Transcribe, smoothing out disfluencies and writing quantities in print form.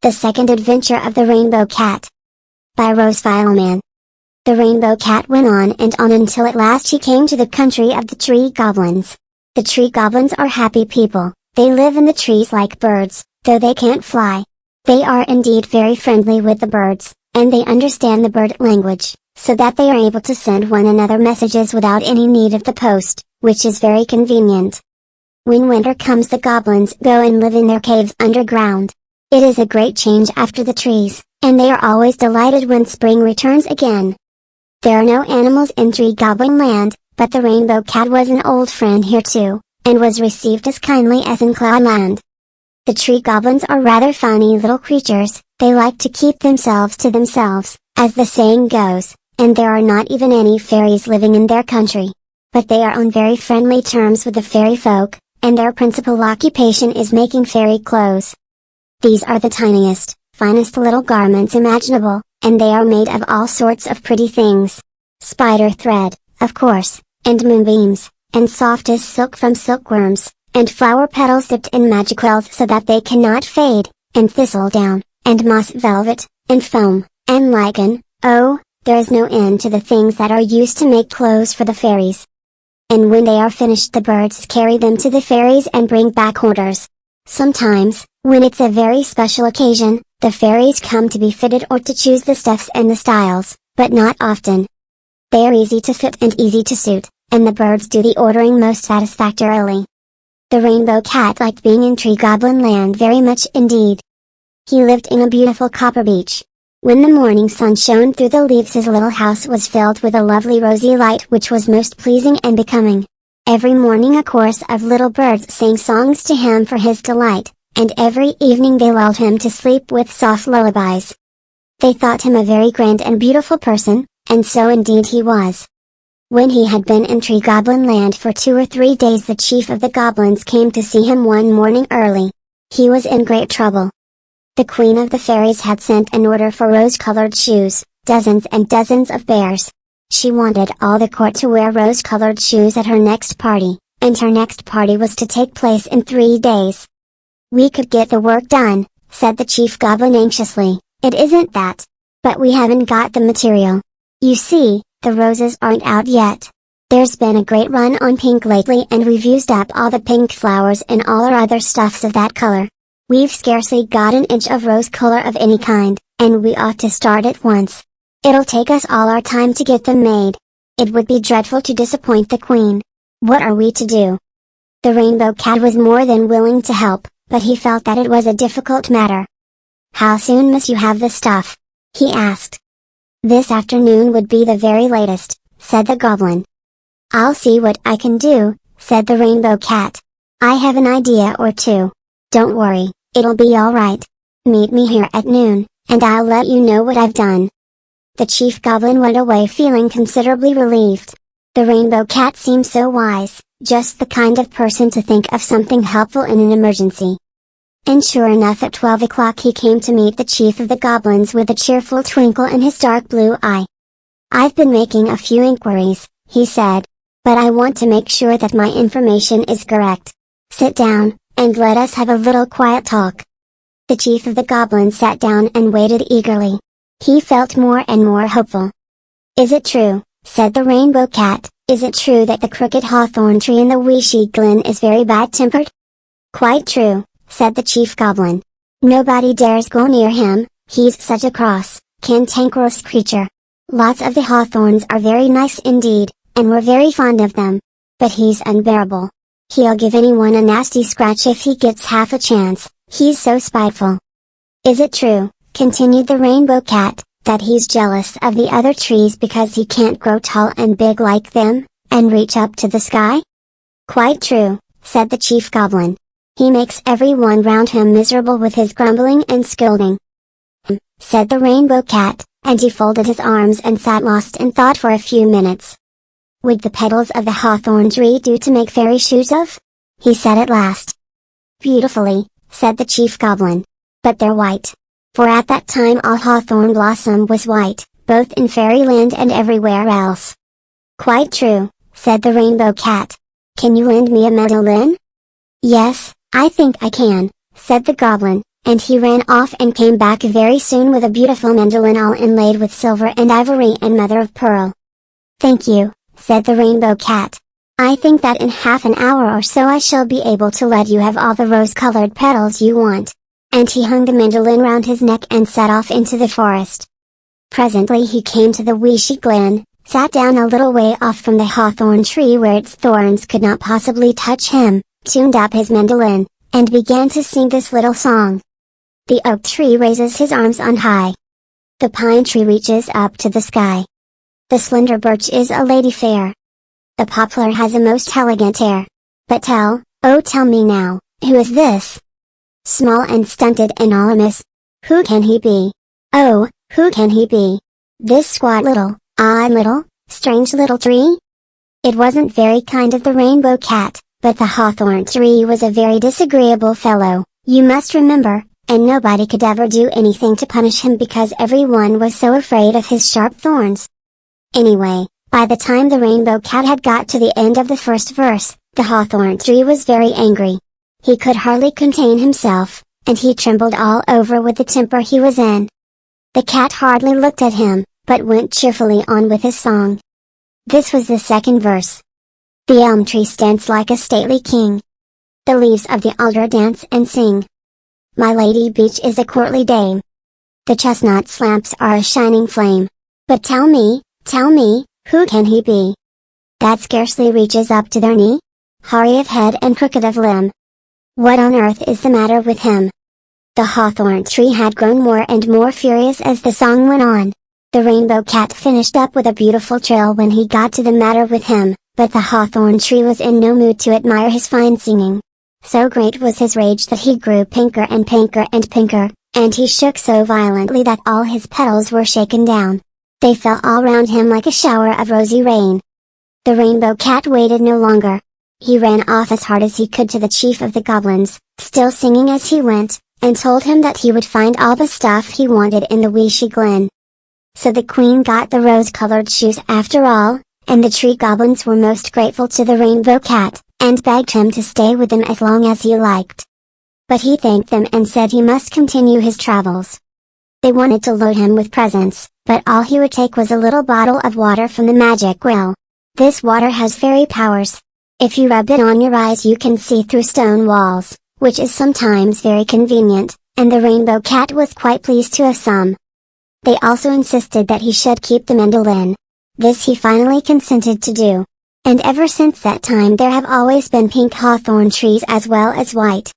The Second Adventure of the Rainbow Cat. By Rose Fileman. The Rainbow Cat went on and on until at last he came to the country of the tree goblins. The tree goblins are happy people. They live in the trees like birds, though they can't fly. They are indeed very friendly with the birds, and they understand the bird language, so that they are able to send one another messages without any need of the post, which is very convenient. When winter comes, the goblins go and live in their caves underground. It is a great change after the trees, and they are always delighted when spring returns again. There are no animals in Tree Goblin Land, but the Rainbow Cat was an old friend here too, and was received as kindly as in Cloudland. The tree goblins are rather funny little creatures. They like to keep themselves to themselves, as the saying goes, and there are not even any fairies living in their country. But they are on very friendly terms with the fairy folk, and their principal occupation is making fairy clothes. These are the tiniest, finest little garments imaginable, and they are made of all sorts of pretty things. Spider thread, of course, and moonbeams, and soft as silk from silkworms, and flower petals dipped in magic wells so that they cannot fade, and thistledown, and moss velvet, and foam, and lichen. Oh, there is no end to the things that are used to make clothes for the fairies. And when they are finished, the birds carry them to the fairies and bring back orders. Sometimes, when it's a very special occasion, the fairies come to be fitted or to choose the stuffs and the styles, but not often. They are easy to fit and easy to suit, and the birds do the ordering most satisfactorily. The Rainbow Cat liked being in Tree Goblin Land very much indeed. He lived in a beautiful copper beech. When the morning sun shone through the leaves, his little house was filled with a lovely rosy light which was most pleasing and becoming. Every morning a chorus of little birds sang songs to him for his delight, and every evening they lulled him to sleep with soft lullabies. They thought him a very grand and beautiful person, and so indeed he was. When he had been in Tree Goblin Land for 2 or 3 days, the chief of the goblins came to see him one morning early. He was in great trouble. The queen of the fairies had sent an order for rose-colored shoes, dozens and dozens of pairs. She wanted all the court to wear rose-colored shoes at her next party, and her next party was to take place in 3 days. "We could get the work done," said the chief goblin anxiously. "It isn't that. But we haven't got the material. You see, the roses aren't out yet. There's been a great run on pink lately, and we've used up all the pink flowers and all our other stuffs of that color. We've scarcely got an inch of rose color of any kind, and we ought to start at once. It'll take us all our time to get them made. It would be dreadful to disappoint the queen. What are we to do?" The Rainbow Cat was more than willing to help, but he felt that it was a difficult matter. "How soon must you have the stuff?" he asked. "This afternoon would be the very latest," said the goblin. "I'll see what I can do," said the Rainbow Cat. "I have an idea or two. Don't worry, it'll be all right. Meet me here at noon, and I'll let you know what I've done." The chief goblin went away feeling considerably relieved. The Rainbow Cat seemed so wise, just the kind of person to think of something helpful in an emergency. And sure enough, at 12 o'clock he came to meet the chief of the goblins with a cheerful twinkle in his dark blue eye. "I've been making a few inquiries," he said, "but I want to make sure that my information is correct. Sit down, and let us have a little quiet talk." The chief of the goblins sat down and waited eagerly. He felt more and more hopeful. "Is it true," said the Rainbow Cat, "is it true that the crooked hawthorn tree in the Wishy Glen is very bad-tempered?" "Quite true," said the chief goblin. "Nobody dares go near him, he's such a cross, cantankerous creature. Lots of the hawthorns are very nice indeed, and we're very fond of them. But he's unbearable. He'll give anyone a nasty scratch if he gets half a chance, he's so spiteful." "Is it true," continued the Rainbow Cat, "that he's jealous of the other trees because he can't grow tall and big like them, and reach up to the sky?" "Quite true," said the chief goblin. "He makes everyone round him miserable with his grumbling and scolding." Said the Rainbow Cat, and he folded his arms and sat lost in thought for a few minutes. "Would the petals of the hawthorn tree do to make fairy shoes of?" he said at last. "Beautifully," said the chief goblin. "But they're white. For at that time all hawthorn blossom was white, both in Fairyland and everywhere else." "Quite true," said the Rainbow Cat. "Can you lend me a mandolin?" "Yes, I think I can," said the goblin, and he ran off and came back very soon with a beautiful mandolin all inlaid with silver and ivory and mother of pearl. "Thank you," said the Rainbow Cat. "I think that in half an hour or so I shall be able to let you have all the rose-colored petals you want." And he hung the mandolin round his neck and set off into the forest. Presently he came to the weeshy glen, sat down a little way off from the hawthorn tree where its thorns could not possibly touch him, tuned up his mandolin, and began to sing this little song. The oak tree raises his arms on high. The pine tree reaches up to the sky. The slender birch is a lady fair. The poplar has a most elegant air. But tell, oh tell me now, who is this? Small and stunted and all amiss. Who can he be? Oh, who can he be? This squat little, odd little, strange little tree? It wasn't very kind of the Rainbow Cat, but the hawthorn tree was a very disagreeable fellow, you must remember, and nobody could ever do anything to punish him because everyone was so afraid of his sharp thorns. Anyway, by the time the Rainbow Cat had got to the end of the first verse, the hawthorn tree was very angry. He could hardly contain himself, and he trembled all over with the temper he was in. The cat hardly looked at him, but went cheerfully on with his song. This was the second verse. The elm tree stands like a stately king. The leaves of the alder dance and sing. My lady beech is a courtly dame. The chestnut's lamps are a shining flame. But tell me, who can he be? That scarcely reaches up to their knee? Hairy of head and crooked of limb. What on earth is the matter with him? The hawthorn tree had grown more and more furious as the song went on. The Rainbow Cat finished up with a beautiful trill when he got to the matter with him, but the hawthorn tree was in no mood to admire his fine singing. So great was his rage that he grew pinker and pinker and pinker, and he shook so violently that all his petals were shaken down. They fell all round him like a shower of rosy rain. The Rainbow Cat waited no longer. He ran off as hard as he could to the chief of the goblins, still singing as he went, and told him that he would find all the stuff he wanted in the weeshy glen. So the queen got the rose-colored shoes after all, and the tree goblins were most grateful to the Rainbow Cat, and begged him to stay with them as long as he liked. But he thanked them and said he must continue his travels. They wanted to load him with presents, but all he would take was a little bottle of water from the magic well. This water has fairy powers. If you rub it on your eyes you can see through stone walls, which is sometimes very convenient, and the Rainbow Cat was quite pleased to have some. They also insisted that he should keep the mandolin. This he finally consented to do. And ever since that time there have always been pink hawthorn trees as well as white.